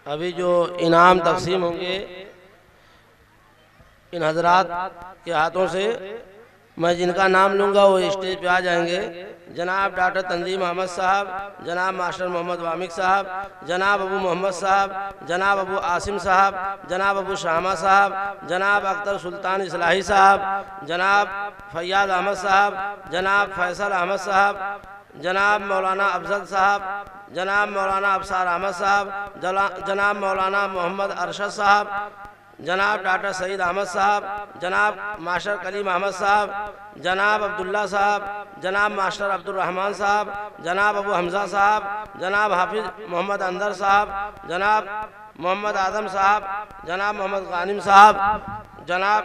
अभी जो इनाम तकसीम होंगे इन हजरात के हाथों से, मैं जिनका नाम लूँगा वो स्टेज पे आ जाएंगे। जनाब डॉक्टर तंजीम अहमद साहब, जनाब मास्टर मोहम्मद वामिक साहब, जनाब अबू मोहम्मद साहब, जनाब अबू आसिम साहब, जनाब अबू शामा साहब, जनाब अख्तर सुल्तान इस्लाही साहब, जनाब फैयाज अहमद साहब, जनाब फैसल अहमद साहब, जनाब मौलाना अफजल साहब, जनाब मौलाना अफसार अहमद साहब, जनाब मौलाना मोहम्मद अरशद साहब, जनाब डॉक्टर सईद अहमद साहब, जनाब मास्टर कलीम अहमद साहब, जनाब अब्दुल्ला साहब, जनाब मास्टर अब्दुल रहमान साहब, जनाब अबू हमज़ा साहब, जनाब हाफिज़ मोहम्मद अंदर साहब, जनाब मोहम्मद आदम साहब, जनाब मोहम्मद गानिम साहब, जनाब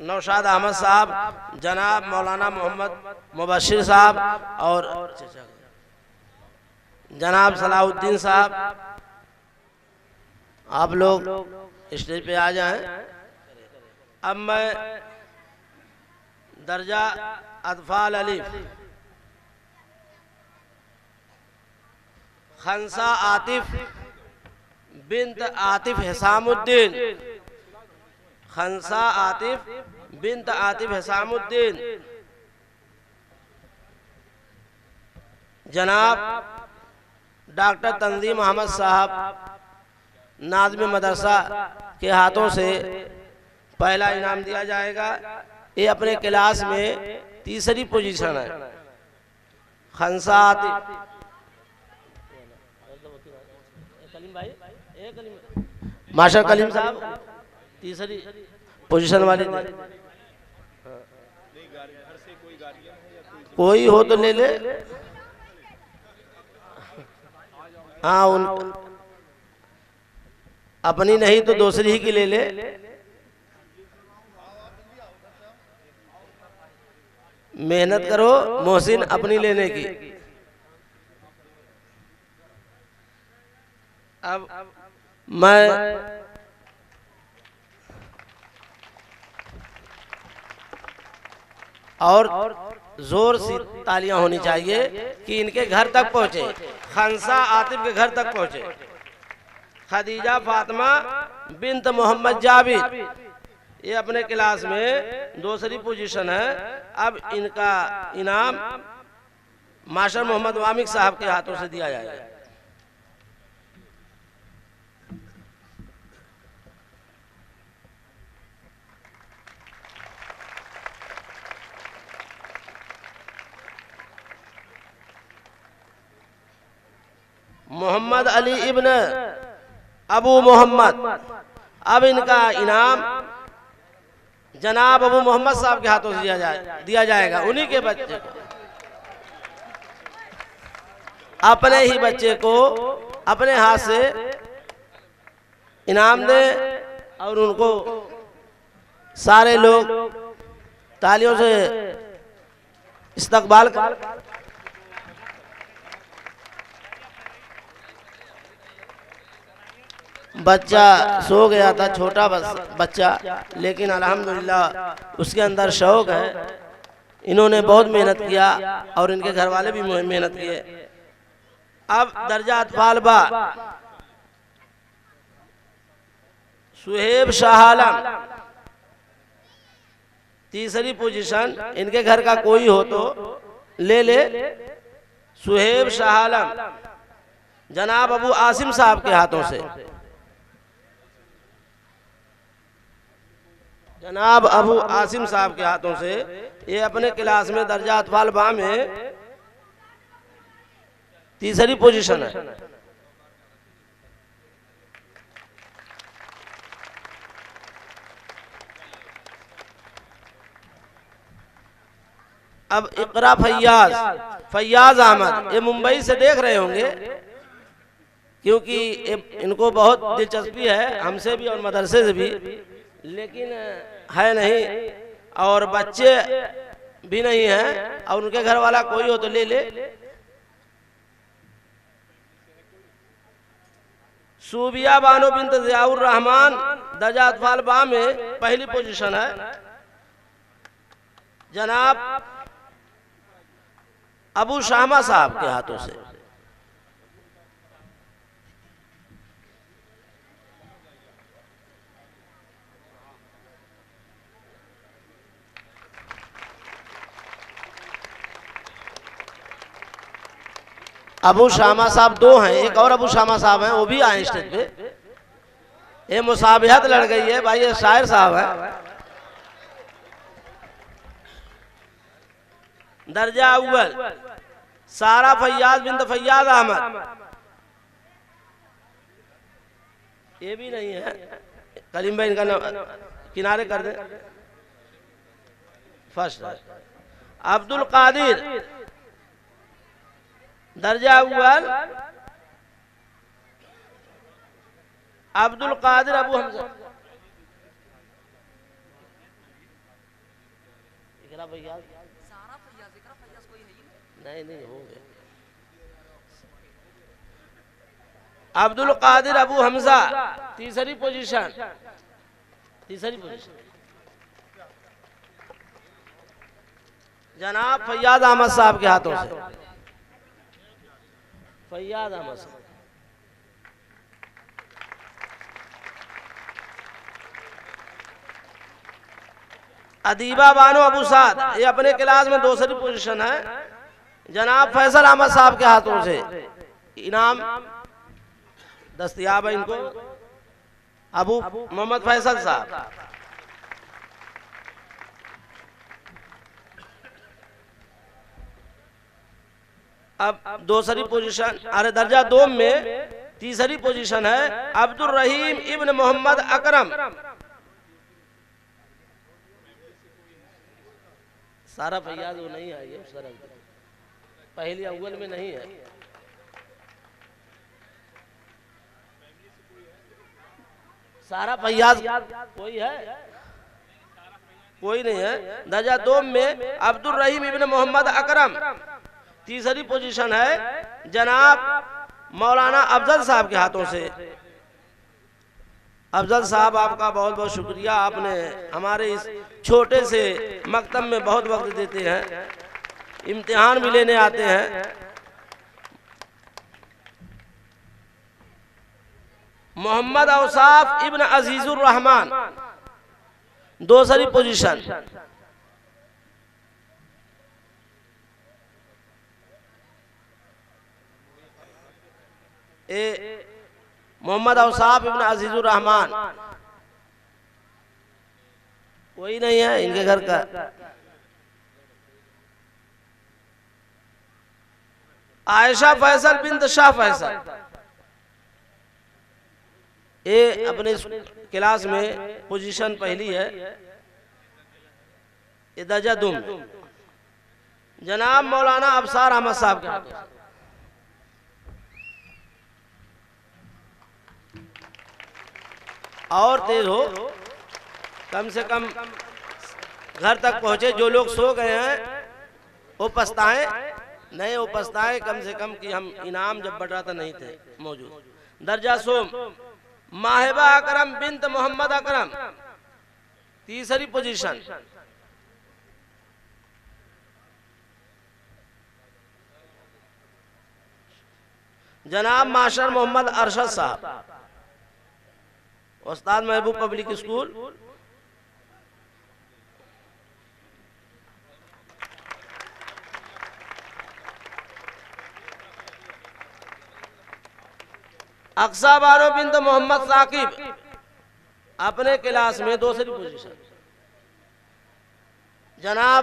नौशाद अहमद साहब, जनाब मौलाना मोहम्मद मुबशिर साहब और जनाब सलाहुद्दीन साहब। आप लोग स्टेज पे आ जाएं। अब मैं दर्जा अतफाल अलीफ खंसा आतिफ बिन्त आतिफ हिसामुद्दीन, खंसा आतिफ बिन्त आतिफ हिसामुद्दीन, जनाब डॉक्टर तंजीम अहमद साहब नाज़िम मदरसा के हाथों से पहला इनाम दिया जाएगा। ये अपने क्लास में तीसरी पोजीशन है। खंसा आतिफ मास्टर कलीम साहब तीसरी पोजीशन वाले, कोई हो तो ले ले। हाँ, उन अपनी नहीं तो दूसरी ही की ले ले। मेहनत करो मोहसिन अपनी लेने की। अब मैं और जोर से तालियां होनी चाहिए कि इनके घर तक पहुंचे, खंसा आतिफ के घर तक पहुंचे। खदीजा फातिमा बिन्त मोहम्मद जाबिर, ये अपने क्लास में दूसरी पोजीशन है। अब इनका इनाम मास्टर मोहम्मद वामिक साहब के हाथों से दिया जाएगा। मोहम्मद अली इब्न अबू मोहम्मद, अब इनका इनाम जनाब अबू मोहम्मद साहब के हाथों से दिया जाएगा। उन्हीं के बच्चे को, अपने ही बच्चे को अपने हाथ से इनाम दे और उनको सारे लोग तालियों से इस्तकबाल कर। बच्चा सो गया था, छोटा बच्चा, लेकिन अल्हम्दुलिल्लाह उसके अंदर शौक है। इन्होंने बहुत मेहनत किया और इनके घर वाले भी मेहनत किए। अब दर्जा अतफाल बा सुहेब शाह आलम, तीसरी पोजीशन। इनके घर का कोई हो तो ले ले। सुहेब शाह आलम जनाब अबू आसिम साहब के हाथों से, जनाब अबू आसिम साहब के हाथों से ये अपने क्लास में दर्जा अतफाल बा में तीसरी पोजीशन है। अब इकरा फैयाज अहमद, ये मुंबई से देख रहे होंगे क्योंकि इनको बहुत दिलचस्पी है, हमसे भी और मदरसे से भी, लेकिन है नहीं और बच्चे भी नहीं हैं और उनके घर वाला कोई हो तो ले ले। सूबिया बानो बिन्त ज़ियाउर रहमान दर्जा अतफाल बा में पहली पोजीशन है। जनाब अबू शामा साहब के हाथों से। अबू शामा साहब दो हैं, एक और अबू शामा साहब हैं, वो भी आए स्टेज पे। ये मुसाबिहत लड़ गई है भाई, ये शायर साहब है। दर्जा अव्वल सारा फैयाज बिन्त फैयाज अहमद, ये भी नहीं है। करीम भाई इनका किनारे कर दे। फर्स्ट अब्दुल कादिर दर्जा अव्वल अब्दुल कादिर अबू हमजा। नहीं हो गया। अब्दुल कादिर अबू हमजा तीसरी पोजीशन, जनाब फैयाज अहमद साहब के हाथों से। फैयाज अहमद साहब अदीबा बानो अबू साद, ये अपने क्लास में दूसरी पोजीशन है। जनाब फैसल अहमद साहब के हाथों से इनाम दस्तयाब है इनको। अबू मोहम्मद फैसल साहब। अब दूसरी पोजीशन, अरे दर्जा दो में तीसरी पोजीशन है अब्दुल रहीम इब्न मोहम्मद अकरम। सारा फैयाज वो नहीं है, ये पहली अव्वल में नहीं है। सारा फैयाज कोई है? कोई नहीं है। दर्जा दो में अब्दुल रहीम इब्न मोहम्मद अकरम। तीसरी पोजीशन है जनाब मौलाना अफजल साहब के हाथों से। अफजल साहब आपका बहुत बहुत शुक्रिया, आपने हमारे इस छोटे से मकतब में बहुत वक्त देते हैं, इम्तिहान भी लेने आते हैं। मोहम्मद औसाफ इब्न अजीजुर रहमान दूसरी पोजीशन। मोहम्मद औसाफ इब्न अजीजुर रहमान कोई नहीं है इनके घर का। आयशा फैसल बिन्त शाह फैसल, ये अपने क्लास में पोजीशन पहली है। ये दर्जा दुम जनाब मौलाना अबसार अहमद साहब के हाथों से। और तेज हो, कम से कम घर तक पहुंचे। जो लोग सो गए हैं वो पछताएं नहीं, वो पछताएं कम से कम कि हम इनाम जब बढ़ रहा था नहीं थे मौजूद। दर्जा सोम माहिबा अकरम बिन्त मोहम्मद अकरम तीसरी पोजीशन। जनाब मास्टर मोहम्मद अरशद साहब उस्ताद महबूब पब्लिक स्कूल। अक्सा बानो बिन्त मोहम्मद साकिब अपने क्लास में दूसरी पोजीशन। जनाब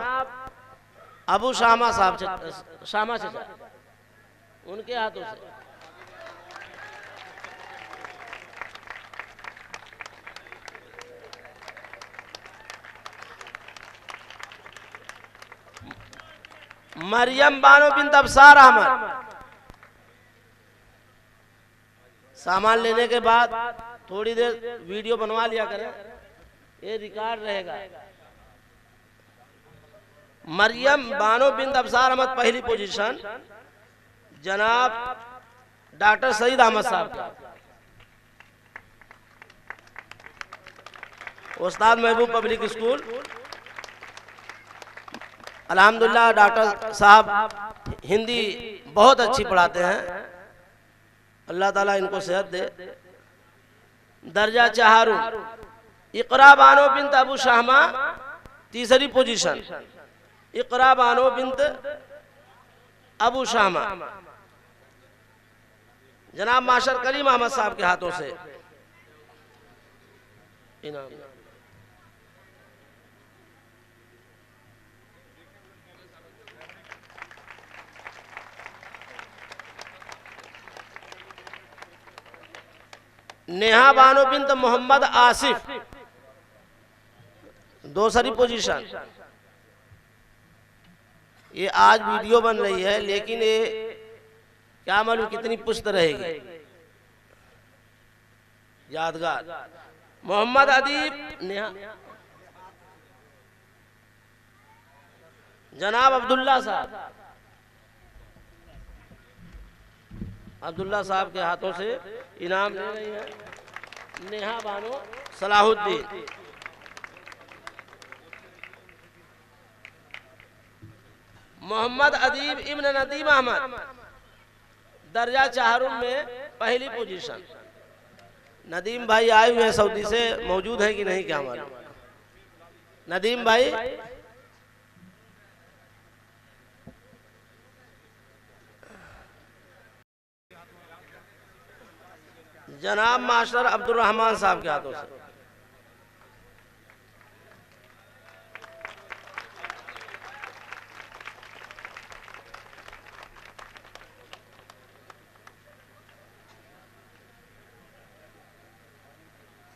अबू शामा साहब शामा चचा उनके हाथों से। मरियम बानो बिन्त अबसार अहमद। सामान लेने के बाद थोड़ी देर वीडियो बनवा लिया करें, ये रिकॉर्ड रहेगा। मरियम बानो बिन्त अबसार अहमद पहली पोजीशन। जनाब डॉक्टर सईद अहमद साहब का उस्ताद महबूब पब्लिक स्कूल। अल्हम्दुलिल्लाह डॉक्टर साहब हिंदी बहुत अच्छी पढ़ाते हैं, अल्लाह ताला इनको सेहत दे। दर्जा चहारू इकरा बानो बिन्त अबू शाहमा तीसरी पोजीशन। इकरा बानो बिन्त अबू शाहमा जनाब मास्टर कलीम अहमद साहब के हाथों से इनाम। नेहा बानो बिन्त मोहम्मद आसिफ, दूसरी पोजीशन। ये आज वीडियो बन रही है, लेकिन ये क्या मालूम कितनी पुस्त रहेगी, यादगार। मोहम्मद अदीब नेहा, जनाब अब्दुल्ला साहब, अब्दुल्ला साहब के हाथों से इनाम ले रही है नेहा बानो सलाहुद्दीन। मोहम्मद अदीब इब्न नदीम अहमद, दर्जा चाहरुम में पहली पोजीशन। नदीम भाई आए हुए हैं सऊदी से, मौजूद है कि नहीं क्या मालूम। नदीम भाई, जनाब मास्टर अब्दुल रहमान साहब के हाथों से।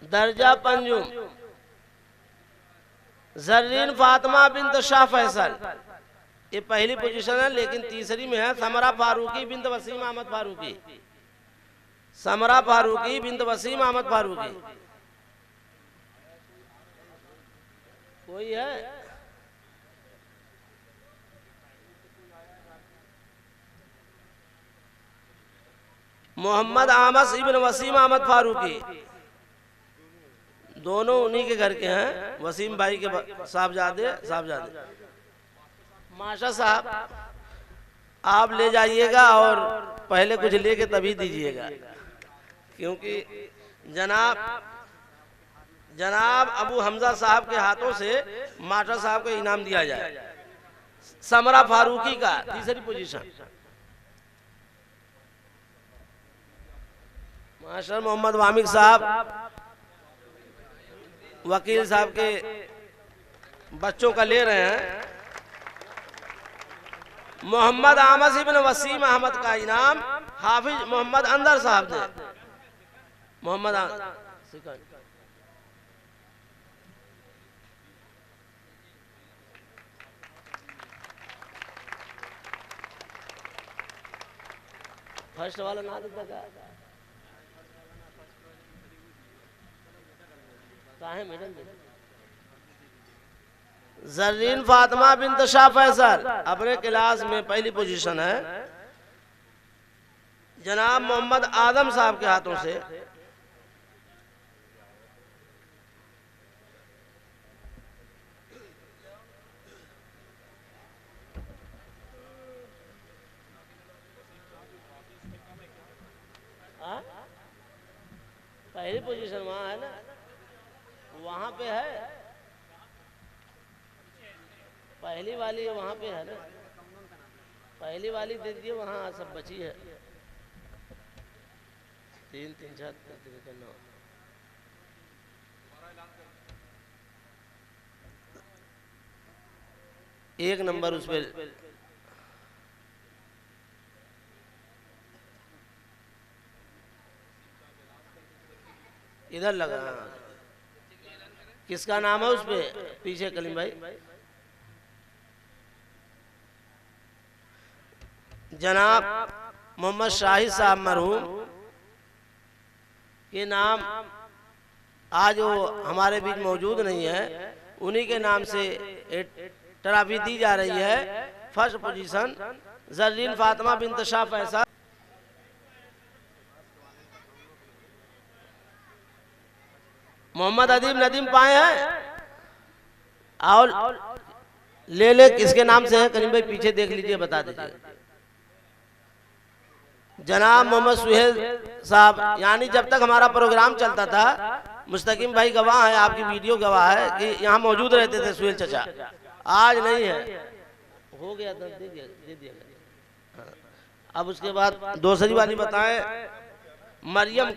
दर्जा पंजुम जर्रीन फातिमा बिन्त शाह फैसल, ये पहली पोजीशन है, लेकिन तीसरी में है समरा फारूकी बिन्त वसीम अहमद फारूकी। समरा फारूकी बिन्त वसीम अहमद फारूकी कोई है? मोहम्मद आमस इब्न वसीम अहमद फारूकी, दोनों उन्हीं के घर के हैं, वसीम भाई के साहबजादे। माशा साहब आप ले जाइएगा और पहले कुछ लेके तभी दीजिएगा, क्योंकि जनाब अबू हमजा साहब के हाथों से माशा साहब को इनाम दिया जाए। समरा फारूकी का तीसरी पोजीशन। मास्टर मोहम्मद वामिक साहब वकील साहब के बच्चों का ले रहे हैं। मोहम्मद आमस इब्न वसीम अहमद का इनाम हाफिज मोहम्मद अंदर साहब ने। मोहम्मद फर्स्ट वाला ना देता का है मेडल। जर्रीन फातिमा बिन्त शाह फैसल अपने क्लास में पहली पोजीशन है। जनाब मोहम्मद आदम साहब के हाथों से पहली पोजीशन वहां है ना, वहां पे है पहली वाली, वहां पे है ना पहली वाली दे दिए, वहां सब बची है 3 3 7 9। एक नंबर उस पर इधर लगा। किसका नाम है उस पे पीछे कलीम भाई? जनाब मोहम्मद शाहिद साहब मरहूम के नाम आज वो हमारे बीच मौजूद नहीं है, उन्हीं के नाम से ट्रॉफी दी जा रही है। First position Zarrin Fatima Bint Shah Faisal. मोहम्मद अदीब नदीम पाए हैं और ले किसके नाम से है? करीम भाई पीछे देख लीजिए, बता दीजिए। जनाब मोहम्मद सुहेल साहब, यानी जब तक हमारा प्रोग्राम चलता था, मुस्तकीम भाई गवाह है, आपकी वीडियो गवाह है कि यहाँ मौजूद रहते थे सुहेल चचा। आज नहीं है, हो गया तो दे दिया। अब उसके बाद दूसरी वाली बताएं। मरियम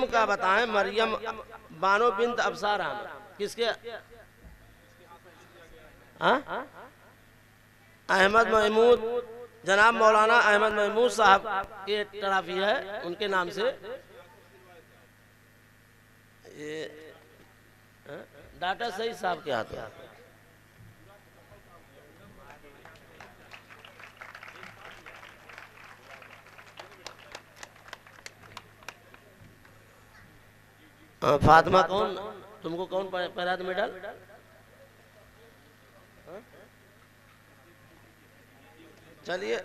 का बताएं। मरियम बानो बिन्त अबसार किसके? अहमद महमूद, जनाब मौलाना अहमद महमूद साहब के ट्रॉफी है, उनके नाम से। ये डॉक्टर सईद साहब के हाथ में। फातिमा कौन, तुमको कौन पहरा था मेडल? चलिए,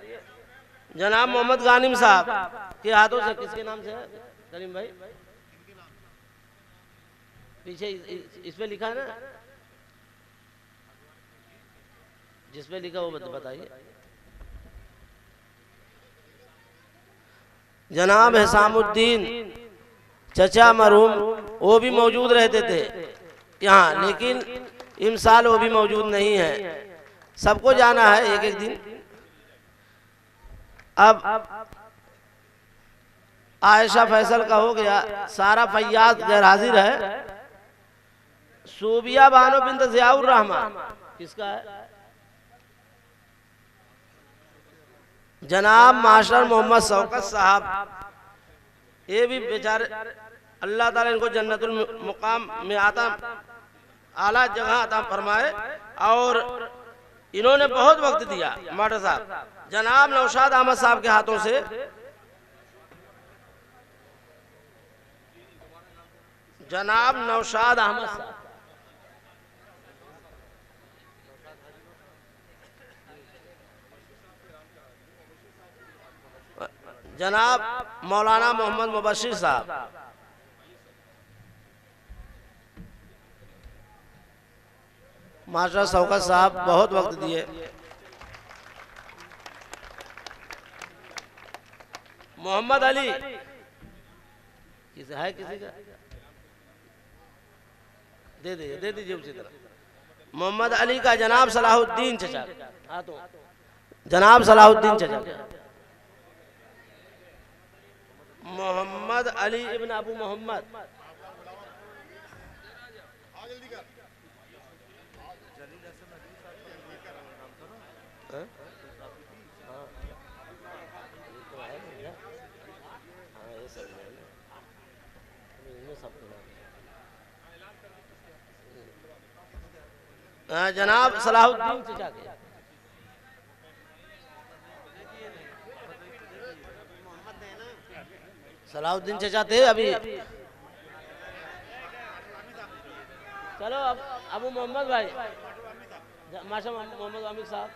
जनाब मोहम्मद गानिम साहब के हाथों से, किसके नाम से है करीम भाई? पीछे इस पे लिखा है ना, जिस पे लिखा वो बताइए। जनाब हिसामुद्दीन चचा मरहूम, वो भी मौजूद रहते थे यहाँ, लेकिन इमसाल वो भी मौजूद नहीं है। सबको जाना है एक एक दिन। अब आयशा फैसल का हो गया, सारा फैयाज गैर हाजिर है। सूबिया बानो बिन्त ज़ियाउर रहमान किसका है? जनाब मास्टर मोहम्मद शौकत साहब, ये भी बेचारे अल्लाह ताला इनको जन्नतुल मुकाम में आला जगह अता फरमाए, और इन्होंने बहुत वक्त दिया मास्टर साहब। जनाब नौशाद अहमद साहब के हाथों से जनाब नौशाद अहमद साहब, जनाब मौलाना मोहम्मद मुबशिर साहब, मास्टर शौकत साहब बहुत वक्त दिए। मोहम्मद अली किसी है, किसी का दे दीजिए उसी तरह। मोहम्मद अली का जनाब सलाहुद्दीन चचा, हाँ तो जनाब सलाहुद्दीन चचा, मोहम्मद अली इब्न अबू मोहम्मद, जनाब सलाहुद्दीन चचा के, सलाहुद्दीन चचा थे अभी। चलो अब अबू मोहम्मद भाई, माशा मोहम्मद वामिक साहब,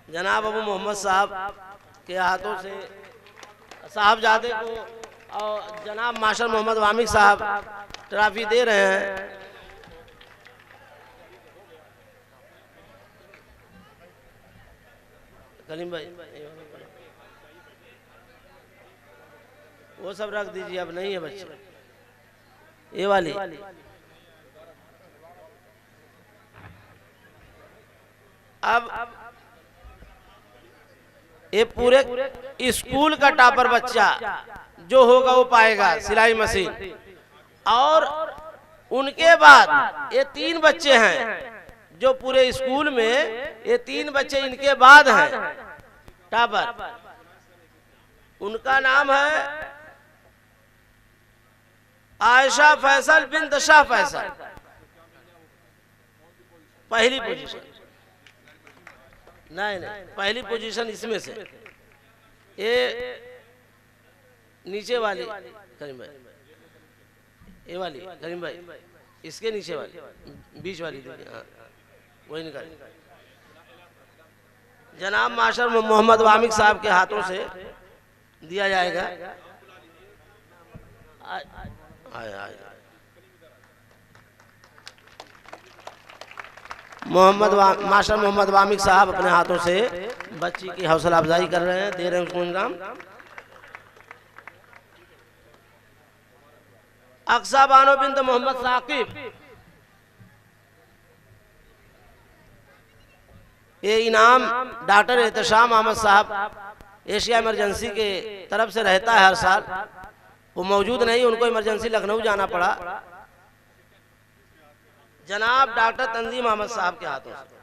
जनाब अबू मोहम्मद साहब के हाथों से साहबजादे को और जनाब मास्टर मोहम्मद वामिक साहब ट्रॉफी दे रहे हैं। करीम भाई वो सब रख दीजिए, अब नहीं है बच्चे। ये वाली अब ये पूरे स्कूल का टॉपर बच्चा जो होगा वो पाएगा सिलाई मशीन। और उनके बाद ये 3 बच्चे हैं जो पूरे स्कूल में, ये 3 बच्चे इनके बाद हैं टॉपर। उनका नाम है आयशा फैसल बिन्त शाह फैसल, पहली पोजीशन। नहीं पहली पोजीशन इसमें से, ये नीचे वाली करीम भाई, ये वाली करीम भाई, इसके नीचे वाली, बीच वाली, हाँ वही निकाल। जनाब मास्टर मोहम्मद वामिक साहब के हाथों से दिया जाएगा। मास्टर मोहम्मद वामिक साहब अपने हाथों से बच्ची की हौसला अफजाई कर रहे हैं, दे रहे हैं उसको इनाम। अक्सा बानो बिन्त मोहम्मद साकिब, ये इनाम डॉक्टर एहतशाम अहमद साहब एशिया इमरजेंसी के तरफ से रहता है हर साल। वो मौजूद नहीं, उनको इमरजेंसी लखनऊ जाना पड़ा। जनाब डॉक्टर तंजीम अहमद साहब के हाथों से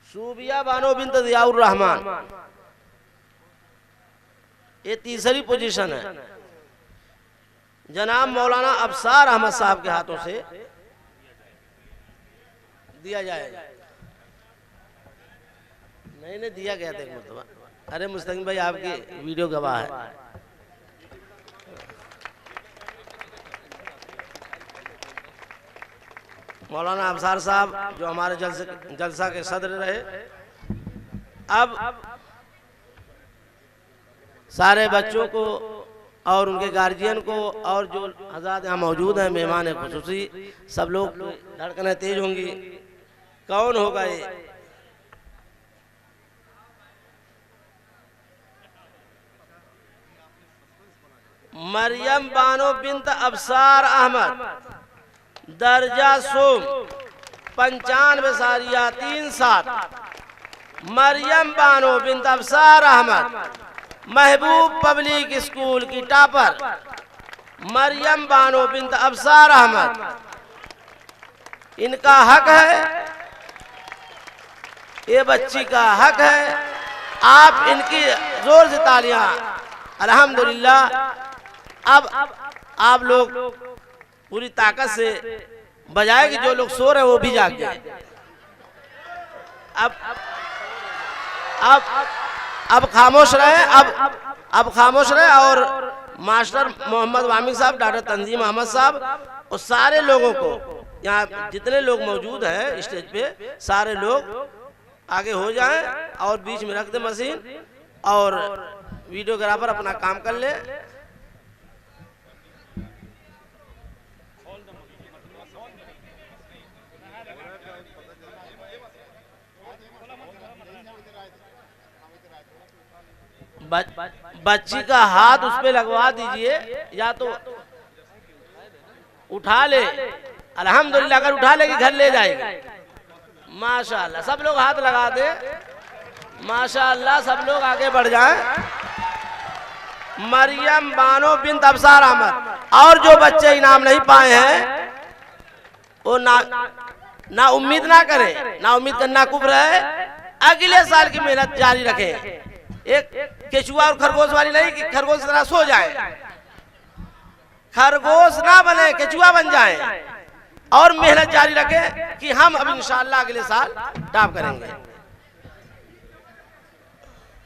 सूबिया बानो बिन्त जियाउर रहमान, ये तीसरी पोजीशन है। जनाब मौलाना अफसार अहमद साहब के हाथों से दिया जाएगा। नहीं दिया गया था एक मरतबा। अरे मुस्तकीम भाई आपकी वीडियो गवाह है। मौलाना अफसार साहब जो हमारे जलसा के सदर रहे, अब सारे बच्चों को और उनके गार्जियन को और जो हज़रात यहाँ मौजूद हैं मेहमान खुसूसी, सब लोग धड़कनें तेज होंगी। कौन होगा ये? मरियम बानो बिन्त अफसार अहमद, दर्जा सोम 95 सारिया 37। मरियम बानो बिन्त अफसार अहमद महबूब पब्लिक स्कूल की टॉपर मरियम बानो बिन्त अफसार अहमद, इनका हक है, ये बच्ची का हक है। आप इनकी जोर से तालियां अल्हम्दुलिल्लाह। अब आप लोग पूरी ताकत से बजाए कि जो लोग सो रहे हैं वो भी जाग जाए। अब खामोश रहे, अब खामोश रहे। और मास्टर मोहम्मद वामिक साहब, डॉक्टर तंजीम अहमद साहब और सारे लोगों को, यहाँ जितने लोग मौजूद हैं स्टेज पे, सारे लोग आगे हो जाएं और बीच में रख दे मशीन और वीडियोग्राफर अपना काम कर ले। बच्ची का हाथ उस पे लगवा दीजिए, या तो उठा ले। अल्हम्दुलिल्लाह, अगर उठा लेगी घर ले जाएगी। माशाअल्लाह, सब लोग हाथ लगा दे। माशाअल्लाह, सब लोग आगे बढ़ जाएं। मरियम बानो बिन्त अफसार अहमद। और जो बच्चे इनाम नहीं पाए हैं वो ना उम्मीद ना करें, ना उम्मीद करना कुफ्र है। अगले साल की मेहनत जारी रखें। एक केचुआ और खरगोश वाली नहीं कि खरगोश तरह सो जाए, खरगोश ना बने, केचुआ बन जाए और मेहनत जारी रखें कि हम अब इंशाअल्लाह अगले साल टॉप करेंगे।